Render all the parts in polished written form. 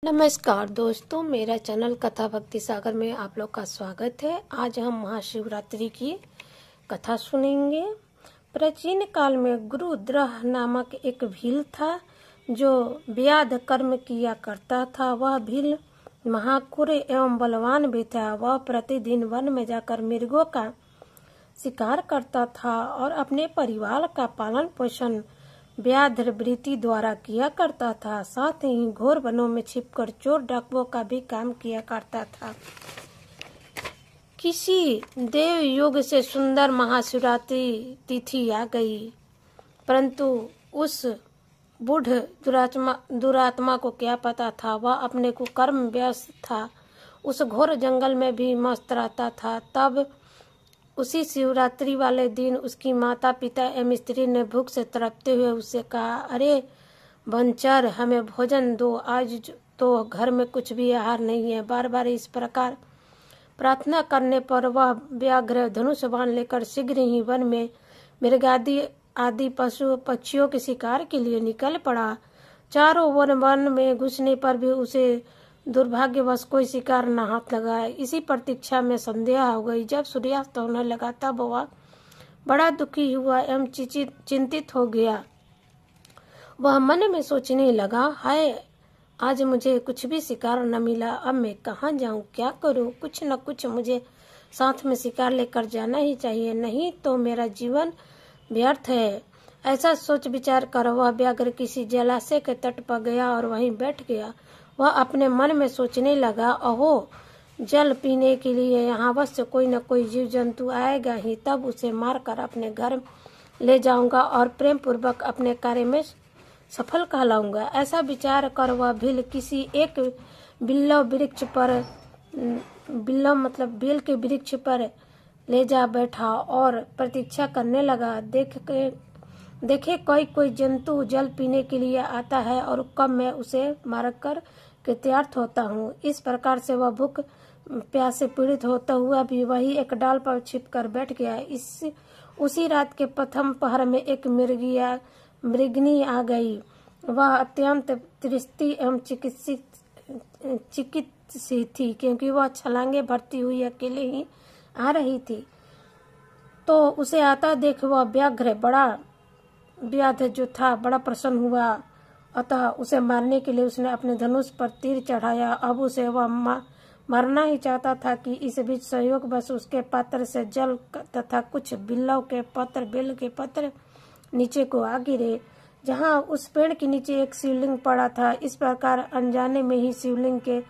नमस्कार दोस्तों, मेरा चैनल कथा भक्ति सागर में आप लोग का स्वागत है। आज हम महाशिवरात्रि की कथा सुनेंगे। प्राचीन काल में गुरुद्रह नामक एक भील था जो व्याध कर्म किया करता था। वह भील महाक्रूर एवं बलवान भी था। वह प्रतिदिन वन में जाकर मृगों का शिकार करता था और अपने परिवार का पालन पोषण व्याधवृत्ति द्वारा किया करता था। साथ ही घोर वनों में छिपकर चोर डाकुओं का भी काम किया करता था। किसी देव युग से सुंदर महाशिवरात्रि तिथि आ गई, परंतु उस बूढ़ दुरात्मा को क्या पता था। वह अपने कुकर्म व्यस्त था। उस घोर जंगल में भी मस्त रहता था। तब उसी शिवरात्रि वाले दिन उसकी माता पिता एवं स्त्री ने भूख से तड़पते हुए उससे कहा, अरे वंचर, हमें भोजन दो, आज तो घर में कुछ भी आहार नहीं है। बार बार इस प्रकार प्रार्थना करने पर वह व्याघ्र धनुष बाण लेकर शीघ्र ही वन में मृगादि आदि पशु पक्षियों के शिकार के लिए निकल पड़ा। चारों वन में घुसने पर भी उसे दुर्भाग्यवश कोई शिकार न हाथ लगाया। इसी प्रतीक्षा में संध्या हो गई। जब सूर्यास्त होने लगा तब वह बड़ा दुखी हुआ एवं चिंतित हो गया। वह मन में सोचने लगा, हाय, आज मुझे कुछ भी शिकार न मिला। अब मैं कहाँ जाऊँ, क्या करूँ? कुछ न कुछ मुझे साथ में शिकार लेकर जाना ही चाहिए, नहीं तो मेरा जीवन व्यर्थ है। ऐसा सोच विचार कर वह व्याघ्र किसी जलाशय के तट पर गया और वहीं बैठ गया। वह अपने मन में सोचने लगा, अहो, जल पीने के लिए यहाँ अवश्य कोई न कोई जीव जंतु आएगा ही। तब उसे मारकर अपने घर ले जाऊंगा और प्रेम पूर्वक अपने कार्य में सफल कहलाऊंगा। ऐसा विचार कर वह भील किसी एक बेल के वृक्ष पर ले जा बैठा और प्रतीक्षा करने लगा। देखे कोई जंतु जल पीने के लिए आता है और कब मैं उसे मारकर कृतार्थ होता हूँ। इस प्रकार से वह भूख प्यास से पीड़ित होता हुआ भी वही एक डाल पर छिपकर बैठ गया। उसी रात के प्रथम पहर में एक मृगनी आ गई। वह अत्यंत तृष्टि एवं चिकित्सित थी, क्योंकि वह छलांगे भरती हुई अकेले ही आ रही थी। तो उसे आता देख वह व्याध जो था बड़ा प्रसन्न हुआ। अतः उसे मारने के लिए उसने अपने धनुष पर तीर चढ़ाया। अब उसे वह मरना ही चाहता था कि इस बीच सहयोग बस उसके पात्र से जल तथा कुछ बेल के पत्र नीचे को आ गिरे, जहाँ उस पेड़ के नीचे एक शिवलिंग पड़ा था। इस प्रकार अनजाने में ही शिवलिंग के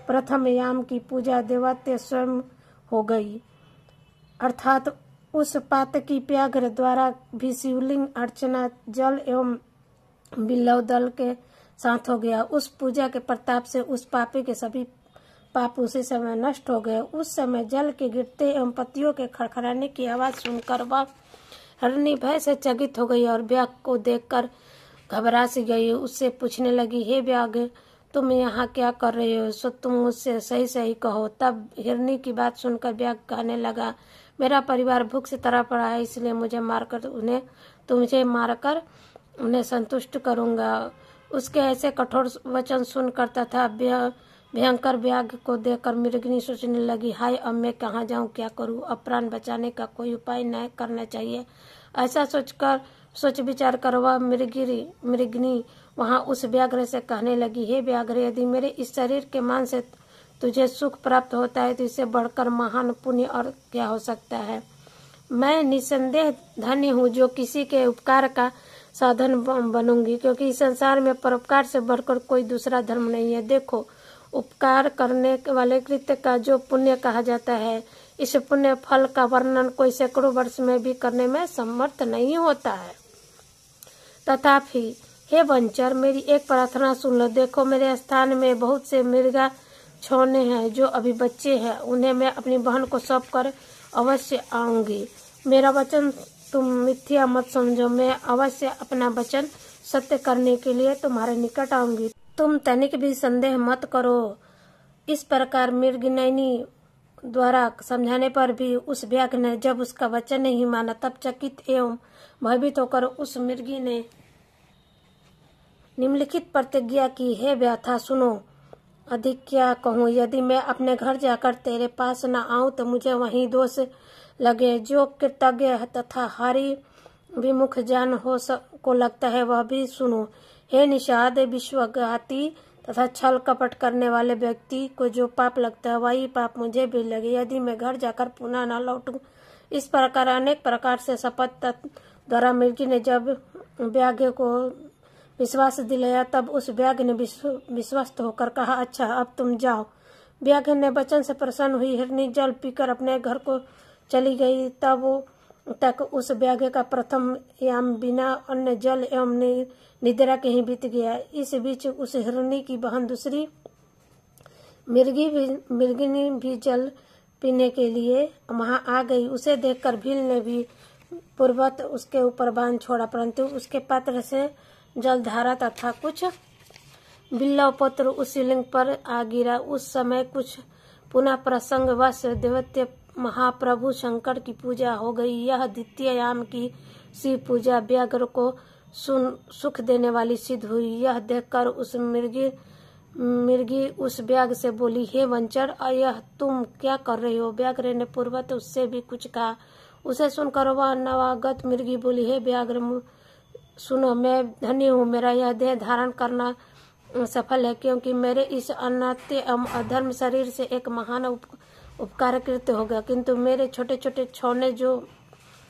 प्रथम याम की पूजा देवत्य स्वयं हो गई, अर्थात उस पातकी व्याघ्र द्वारा भी शिवलिंग अर्चना जल एवं बिल्लव दल के साथ हो गया। उस पूजा के प्रताप से उस पापी के सभी पाप उसी समय नष्ट हो गए। उस समय जल के गिरते एवं पत्तियों के खड़खड़ाने की आवाज सुनकर वह हरणी भय से चकित हो गई और व्याघ्र को देखकर घबरा सी गई। उससे पूछने लगी, हे व्याघ्र, तुम यहाँ क्या कर रहे हो? सो तुम मुझसे सही सही कहो। तब हिरणी की बात सुनकर व्याघ्र कहने लगा, मेरा परिवार भूख से तड़ा पड़ा है, इसलिए मुझे मारकर उन्हें संतुष्ट करूंगा। उसके ऐसे कठोर वचन सुनकर तथा भयंकर व्याघ्र को देखकर मृगनी सोचने लगी, हाय, अब मैं कहाँ जाऊँ, क्या करूँ? अब प्राण बचाने का कोई उपाय न करना चाहिए। ऐसा सोच विचार कर वह मृगनी वहाँ उस व्याघ्र से कहने लगी, हे व्याघ्र, यदि मेरे इस शरीर के मान से तुझे सुख प्राप्त होता है तो इससे बढ़कर महान पुण्य और क्या हो सकता है। मैं निसंदेह धन्य हूँ जो किसी के उपकार का साधन बनूंगी, क्योंकि इस संसार में परोपकार से बढ़कर कोई दूसरा धर्म नहीं है। देखो, उपकार करने वाले कृत्य का जो पुण्य कहा जाता है, इस पुण्य फल का वर्णन कोई सैकड़ों वर्ष में भी करने में समर्थ नहीं होता है। तथापि हे वंचर, मेरी एक प्रार्थना सुन लो। देखो, मेरे स्थान में बहुत से मृगा छौने हैं जो अभी बच्चे हैं। उन्हें मैं अपनी बहन को सौंप कर अवश्य आऊंगी। मेरा वचन तुम मिथ्या मत समझो। मैं अवश्य अपना वचन सत्य करने के लिए तुम्हारे निकट आऊंगी। तुम तनिक भी संदेह मत करो। इस प्रकार मृगनयनी द्वारा समझाने पर भी उस व्याघ्र ने जब उसका वचन नहीं माना, तब चकित एवं भयभीत होकर उस मृगी ने निम्नलिखित प्रतिज्ञा की, हे व्याथा, सुनो, अधिक क्या कहूँ। यदि मैं अपने घर जाकर तेरे पास न आऊं तो मुझे वहीं दोष लगे। जो कृतज्ञ तथा हारी विमुख जान को लगता है वह भी सुनो। हे निषाद, विश्वासघाती तथा छल कपट करने वाले व्यक्ति को जो पाप लगता है वही पाप मुझे भी लगे यदि मैं घर जाकर पुनः न लौटूं। इस प्रकार अनेक प्रकार से शपथ द्वारा मृगी ने जब व्याघ्र को विश्वास दिलाया तब उस व्याघ्र ने विश्वस्त होकर कहा, अच्छा अब तुम जाओ। व्याघ्र ने वचन से प्रसन्न हुई हिरनी जल पीकर अपने घर को चली गई। तब तक उस व्याघ्र का प्रथम याम बिना अन्न जल एवं निद्रा के ही बीत गया। इस बीच उस हिरनी की बहन दूसरी मृगिनी भी जल पीने के लिए वहां आ गई। उसे देखकर भील ने भी पूर्वत उसके ऊपर बांध छोड़ा, परंतु उसके पात्र से जलधारा तथा कुछ बिल्लव पत्र उस शिवलिंग पर आ गिरा। उस समय कुछ पुनः प्रसंगवश दैवत्य महाप्रभु शंकर की पूजा हो गई। यह द्वितीय याम की शिव पूजा व्याघ्र को सुख देने वाली सिद्ध हुई। यह देखकर उस मृगी उस व्याघ्र से बोली, हे वंचर, यह तुम क्या कर रहे हो? व्याघ्र ने पूर्वत उससे भी कुछ कहा। उसे सुनकर वह नवागत मृगी बोली, हे व्याघ्र, सुनो, मैं धन्य हूँ। मेरा यह देह धारण करना सफल है, क्योंकि मेरे इस अनात्य एवं अधर्म शरीर से एक महान उपकार कृत्य होगा। किंतु मेरे छोटे छोटे छौने जो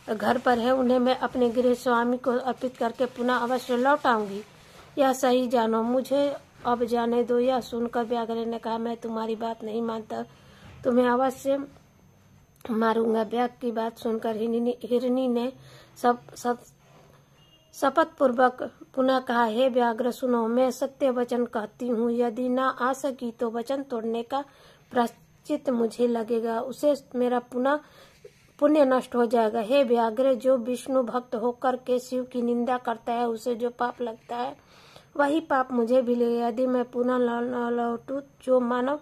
घर पर है उन्हें मैं अपने गृह स्वामी को अर्पित करके पुनः अवश्य लौट आऊंगी। यह सही जानो, मुझे अब जाने दो। यह सुनकर व्याघ्र ने कहा, मैं तुम्हारी बात नहीं मानता, तुम्हें अवश्य मारूंगा। व्याघ्र की बात सुनकर हिरनी ने शपथ पूर्वक पुनः कहा, हे व्याघ्र, सुनो, मैं सत्य वचन कहती हूँ। यदि न आ सकी तो वचन तोड़ने का प्रायश्चित मुझे लगेगा, उसे मेरा पुनः पुण्य नष्ट हो जाएगा। हे व्याघ्र, जो विष्णु भक्त होकर के शिव की निंदा करता है उसे जो पाप लगता है वही पाप मुझे भी लगेगा। यदि मैं पुनः न लौटूं, जो मानव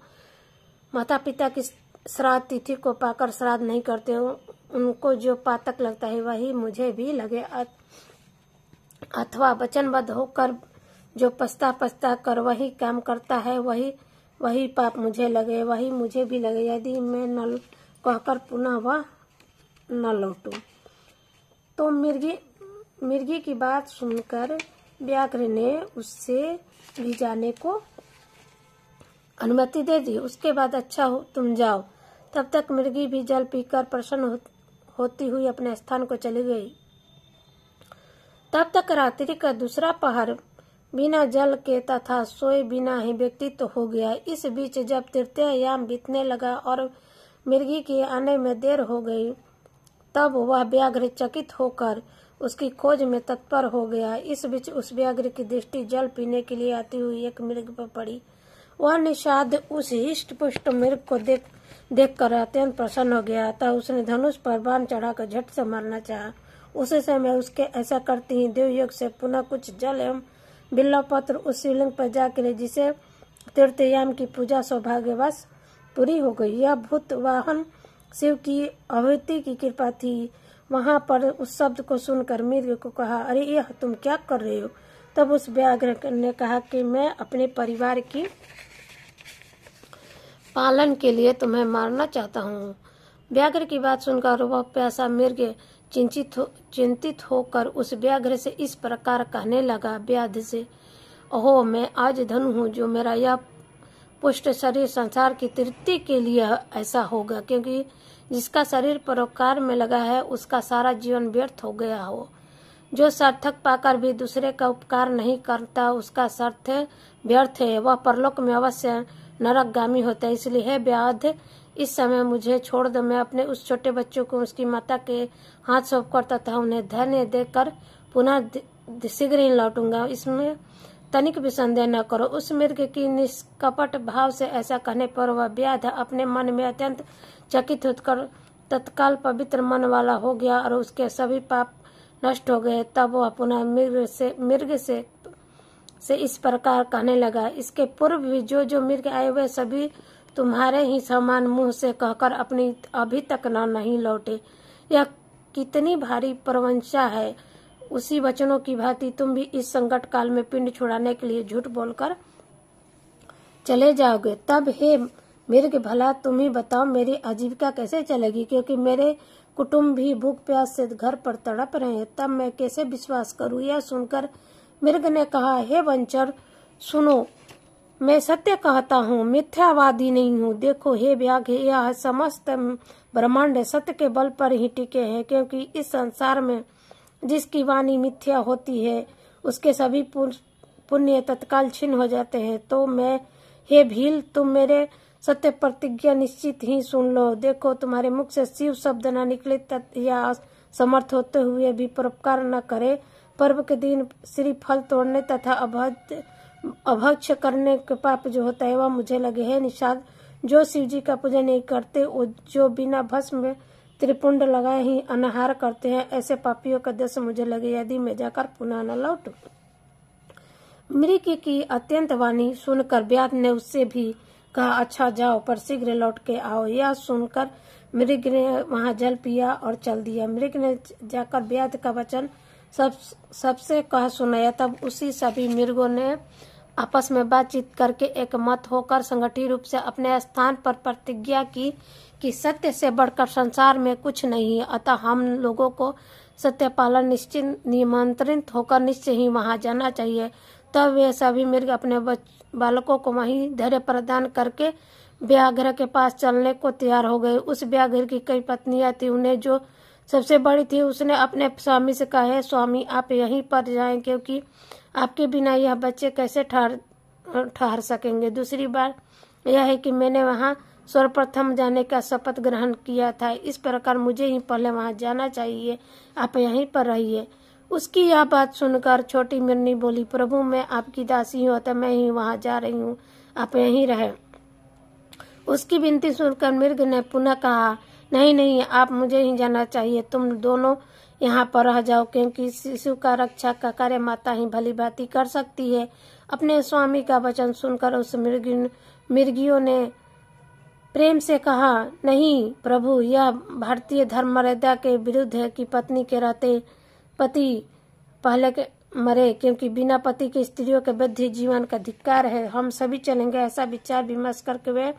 माता पिता की श्राद्ध तिथि को पाकर श्राद्ध नहीं करते उनको जो पातक लगता है वही मुझे भी लगे, अथवा वचनबद्ध होकर जो पछता कर वही काम करता है वही पाप मुझे लगे, वही मुझे भी लगे। यदि मैं न कहकर पुनः वह न लौटूं। तो मिर्गी की बात सुनकर व्याघ्र ने उससे भी जाने को अनुमति दे दी। उसके बाद, अच्छा हो, तुम जाओ। तब तक मृगी भी जल पीकर प्रसन्न होती हुई अपने स्थान को चली गई। तब तक रात्रि का दूसरा पहर बिना जल के तथा सोए बिना ही व्यतीत हो गया। इस बीच जब तृतीय याम बीतने लगा और मृगी के आने में देर हो गई, तब वह व्याघ्र चकित होकर उसकी खोज में तत्पर हो गया। इस बीच उस व्याघ्र की दृष्टि जल पीने के लिए आती हुई एक मृग पर पड़ी। वह निषाद उस हिष्ट पुष्ट मृग को देखकर अत्यंत प्रसन्न हो गया, अतः उसने धनुष पर बाण चढ़ाकर झट से मारना चाहा। उसी समय उसके ऐसा करते ही देवयोग से पुनः कुछ जल एवं बिल्व पत्र उस शिवलिंग पर जा गिरे, जिसे तीर्थयाम की पूजा सौभाग्यवश पूरी हो गई। यह भूत वाहन शिव की अवैती की कृपा थी। वहां पर उस शब्द को सुनकर मृग को कहा, अरे यह तुम क्या कर रहे हो? तब उस व्याघ्र ने कहा कि मैं अपने परिवार की पालन के लिए तुम्हें मारना चाहता हूँ। व्याघ्र की बात सुनकर वह प्यासा मृग चिंतित होकर उस व्याघ्र से इस प्रकार कहने लगा, व्याध से, ओहो, मैं आज धन हूँ जो मेरा यह पुष्ट शरीर संसार की तृप्ति के लिए ऐसा होगा, क्योंकि जिसका शरीर परोपकार में लगा है उसका सारा जीवन व्यर्थ हो गया हो। जो सार्थक पाकर भी दूसरे का उपकार नहीं करता उसका स्वार्थ व्यर्थ है, वह परलोक में अवश्य नरकगामी होता है। इसलिए है व्याध, इस समय मुझे छोड़ दो। मैं अपने उस छोटे बच्चों को उसकी माता के हाथ सौंपकर तथा उन्हें धन्य देकर पुनः शीघ्र ही लौटूंगा, इसमें तनिक भी संदेह न करो। उस मृग की निष्कपट भाव से ऐसा कहने पर वह व्याध अपने मन में अत्यंत चकित होकर तत्काल पवित्र मन वाला हो गया और उसके सभी पाप नष्ट हो गए। तब वह पुनः मृग से इस प्रकार कहने लगा, इसके पूर्व भी जो मृग आए हुए सभी तुम्हारे ही समान मुंह से कहकर अपनी अभी तक नहीं लौटे। यह कितनी भारी प्रवंशा है। उसी वचनों की भांति तुम भी इस संकट काल में पिंड छुड़ाने के लिए झूठ बोलकर चले जाओगे। तब हे मृग, भला तुम ही बताओ मेरी आजीविका कैसे चलेगी, क्योंकि मेरे कुटुंब भी भूख प्यास से घर पर तड़प रहे हैं। तब मैं कैसे विश्वास करूं? यह सुनकर मृग ने कहा, हे वंचर, सुनो, मैं सत्य कहता हूँ, मिथ्यावादी नहीं हूँ। देखो हे व्याघ, यह समस्त ब्रह्मांड सत्य के बल पर ही टिके हैं, क्योंकि इस संसार में जिसकी वाणी मिथ्या होती है उसके सभी पुण्य तत्काल छिन्न हो जाते हैं। तो मैं, हे भील, तुम मेरे सत्य प्रतिज्ञा निश्चित ही सुन लो। देखो तुम्हारे मुख से शिव शब्द न निकले या समर्थ होते हुए भी परोपकार न करे। पर्व के दिन श्री फल तोड़ने तथा अभक्ष करने के पाप जो होता है वह मुझे लगे। है निषाद, जो शिव जी का पूजन नहीं करते, जो बिना भस्म में त्रिपुंड लगाए ही अनाहार करते हैं, ऐसे पापियों का दस मुझे लगे, यदि मैं जाकर पुनः न लौटूं। मृग की अत्यंत वाणी सुनकर व्याध ने उससे भी कहा, अच्छा जाओ, पर शीघ्र लौट के आओ। यह सुनकर मृग ने वहां जल पिया और चल दिया। मृग ने जाकर व्याध का वचन सबसे कह सुनाया। तब उसी सभी मृगों ने आपस में बातचीत करके एक मत होकर संगठित रूप से अपने स्थान पर प्रतिज्ञा की कि सत्य से बढ़कर संसार में कुछ नहीं है, अतः हम लोगों को सत्य पालन निश्चित निमंत्रित होकर निश्चय ही वहां जाना चाहिए। तब वे सभी मृग अपने बालकों को वहीं धैर्य प्रदान करके व्याघ्र के पास चलने को तैयार हो गए। उस व्याघ्र की कई पत्नियां थी, उन्हें जो सबसे बड़ी थी उसने अपने स्वामी से कहा, है स्वामी, आप यहीं पर जाएं, क्योंकि आपके बिना यह बच्चे कैसे ठहर सकेंगे। दूसरी बात यह है कि मैंने वहां सर्वप्रथम जाने का शपथ ग्रहण किया था, इस प्रकार मुझे ही पहले वहां जाना चाहिए, आप यहीं पर रहिए। उसकी यह बात सुनकर छोटी मिरनी बोली, प्रभु मैं आपकी दासी हूँ, अतः मैं ही वहां जा रही हूँ, आप यहीं रहे। उसकी विनती सुनकर मृग ने पुनः कहा, नहीं नहीं, आप मुझे ही जाना चाहिए, तुम दोनों यहाँ पर रह जाओ, क्योंकि शिशु का रक्षा का कार्य माता ही भली भांति कर सकती है। अपने स्वामी का वचन सुनकर उस मृगियों ने प्रेम से कहा, नहीं प्रभु, यह भारतीय धर्म मर्यादा के विरुद्ध है कि पत्नी के रहते पति पहले के मरे, क्योंकि बिना पति के स्त्रियों के वैध जीवन का धिक्कार है। हम सभी चलेंगे। ऐसा विचार विमर्श करके वे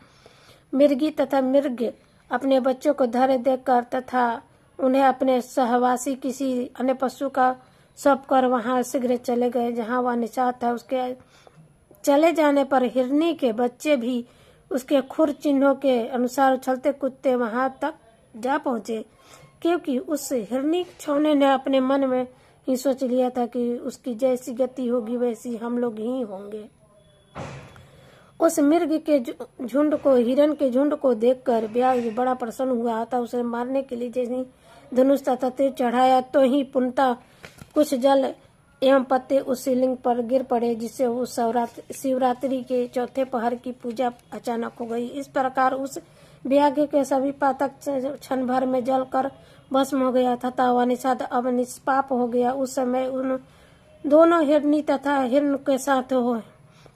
मृगी तथा मृग अपने बच्चों को धैर्य देकर तथा उन्हें अपने सहवासी किसी अन्य पशु का सौंप कर वहां शीघ्र चले गए जहां वह निषाद था। उसके चले जाने पर हिरनी के बच्चे भी उसके खुर चिन्हों के अनुसार उछलते कूदते वहां तक जा पहुंचे, क्योंकि उस हिरनी छौने ने अपने मन में ही सोच लिया था कि उसकी जैसी गति होगी वैसी हम लोग ही होंगे। उस मृग के झुंड को, हिरन के झुंड को देखकर व्याघ्र बड़ा प्रसन्न हुआ था। उसे मारने के लिए जैसे धनुष तथा तीर चढ़ाया तो ही पुनः कुछ जल एवं पत्ते उस शिवलिंग पर गिर पड़े, जिससे उस शिवरात्रि के चौथे पहर की पूजा अचानक हो गई। इस प्रकार उस व्याघ्र के सभी पातक क्षण भर में जलकर भस्म हो गया तथा वह निषाद अब निष्पाप हो गया। उस समय उन दोनों हिरनी तथा हिरण के साथ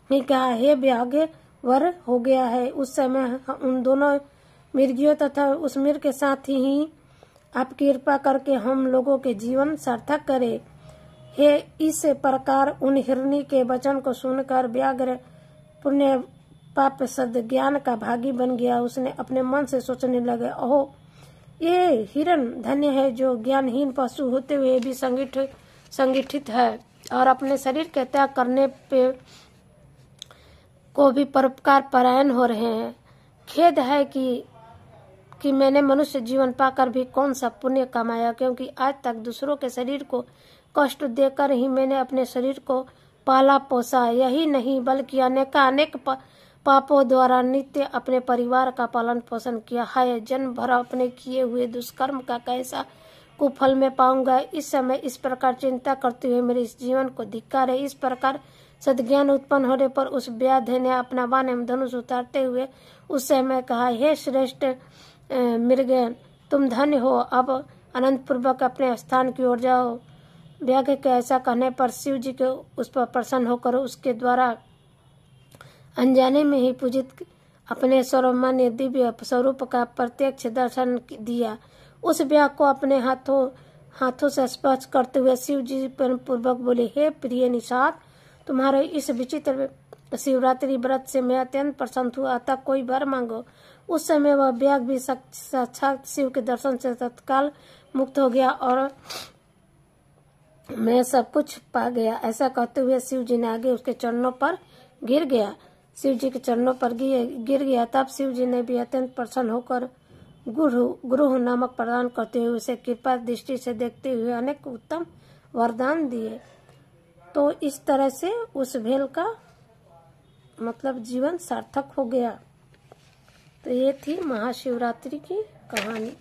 ही कहा, हे व्याघ्र, वर हो गया है। उस समय उन दोनों मृगियों तथा उस मृग के साथ ही आप कृपा करके हम लोगों के जीवन सार्थक करे। हे इस प्रकार उन हिरनी के वचन को सुनकर व्याघ्र पुण्य पाप सद ज्ञान का भागी बन गया। उसने अपने मन से सोचने लगे, ओह, ये हिरण धन्य है जो ज्ञानहीन पशु होते हुए भी संगठित है और अपने शरीर के त्याग करने पे को भी परोपकार परायण हो रहे हैं। खेद है कि मैंने मनुष्य जीवन पाकर भी कौन सा पुण्य कमाया, क्योंकि आज तक दूसरों के शरीर को कष्ट देकर ही मैंने अपने शरीर को पाला पोसा। यही नहीं बल्कि अनेक पापों द्वारा नित्य अपने परिवार का पालन पोषण किया है। जन्म भर अपने किए हुए दुष्कर्म का कैसा कुफल में पाऊंगा। इस समय इस प्रकार चिंता करते हुए मेरे इस जीवन को धिक्कार है। इस प्रकार सद्ज्ञान उत्पन्न होने पर उस व्याध ने अपना बाण एवं धनुष उतारते हुए उस समय कहा, हे श्रेष्ठ मृग, तुम धन्य हो, अब अनंत पूर्वक अपने स्थान की ओर जाओ। व्याघ्र के ऐसा कहने पर शिव जी के उस पर प्रसन्न होकर उसके द्वारा अनजाने में ही पूजित अपने सर्वमान्य दिव्य स्वरूप का प्रत्यक्ष दर्शन दिया। उस व्याघ्र को अपने हाथों से स्पर्श करते हुए शिव जी पूर्वक बोले, हे प्रिय निषाद, तुम्हारे इस विचित्र तो शिवरात्रि व्रत से मैं अत्यंत प्रसन्न हुआ, अतः कोई वर मांगो। उस समय वह व्याग भी साक्षात शिव के दर्शन से तत्काल मुक्त हो गया और मैं सब कुछ पा गया। ऐसा कहते हुए शिव जी ने आगे उसके चरणों पर गिर गया। शिव जी के चरणों पर गिर गया। तब शिव जी ने भी अत्यंत प्रसन्न होकर गुरु नामक प्रदान करते हुए उसे कृपा दृष्टि से देखते हुए अनेक उत्तम वरदान दिए। तो इस तरह से उस भेल का मतलब जीवन सार्थक हो गया। तो ये थी महाशिवरात्रि की कहानी।